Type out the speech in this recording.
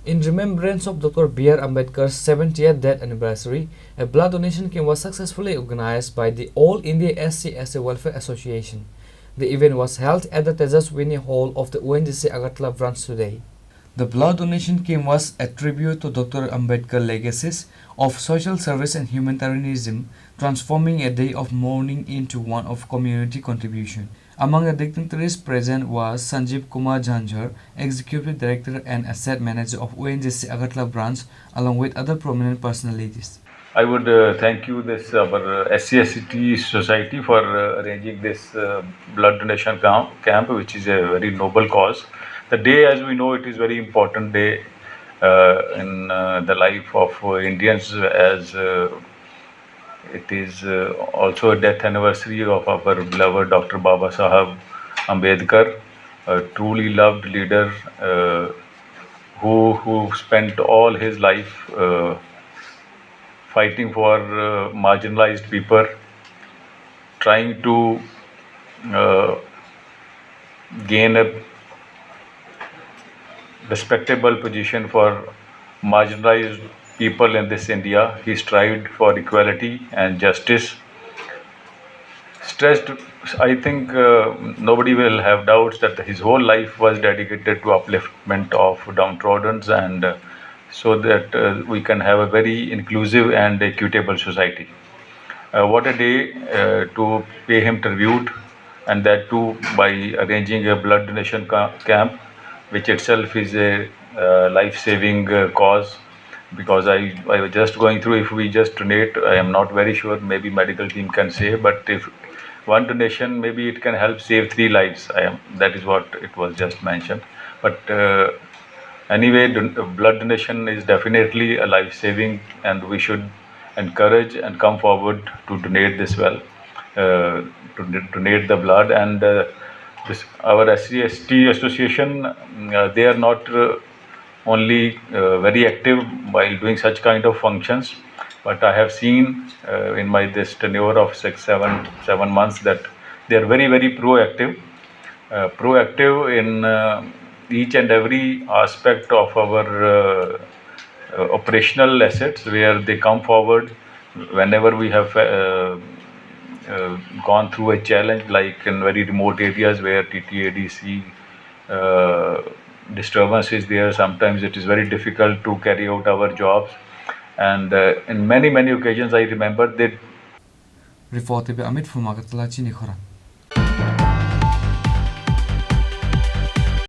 In remembrance of Dr. B.R. Ambedkar's 70th death anniversary, a blood donation camp was successfully organized by the All India SC Welfare Association. The event was held at the Tejaswini Hall of the ONGC Agartala branch today. The blood donation camp was a tribute to Dr. Ambedkar's legacies of social service and humanitarianism, transforming a day of mourning into one of community contribution. Among the dignitaries present was Sanjeev Kumar Jhanjhar, Executive Director and Asset Manager of ONGC Agartala branch, along with other prominent personalities. I would thank you, this our SCSCT Society, for arranging this blood donation camp, which is a very noble cause. The day, as we know, it is very important day in the life of Indians, as it is also a death anniversary of our beloved Dr. Baba Sahab Ambedkar, a truly loved leader who spent all his life fighting for marginalized people, trying to uh, gain a respectable position for marginalized people in this India. He strived for equality and justice. Stressed, I think nobody will have doubts that his whole life was dedicated to upliftment of downtrodden, and so that we can have a very inclusive and equitable society. What a day to pay him tribute, and that too by arranging a blood donation camp, which itself is a life-saving cause. Because I was just going through, if we just donate, I am not very sure, maybe medical team can say, but if one donation, maybe it can help save 3 lives. That is what it was just mentioned. But anyway, blood donation is definitely a life-saving, and we should encourage and come forward to donate this well, to donate the blood. And our SCST association, they are not only very active while doing such kind of functions, but I have seen in my this tenure of 7 months that they are very, very proactive in each and every aspect of our operational assets, where they come forward whenever we have gone through a challenge, like in very remote areas where TTADC disturbance is there. Sometimes it is very difficult to carry out our jobs, and in many occasions I remember that. Reported by Amit from Agartala, Chini, Khorang.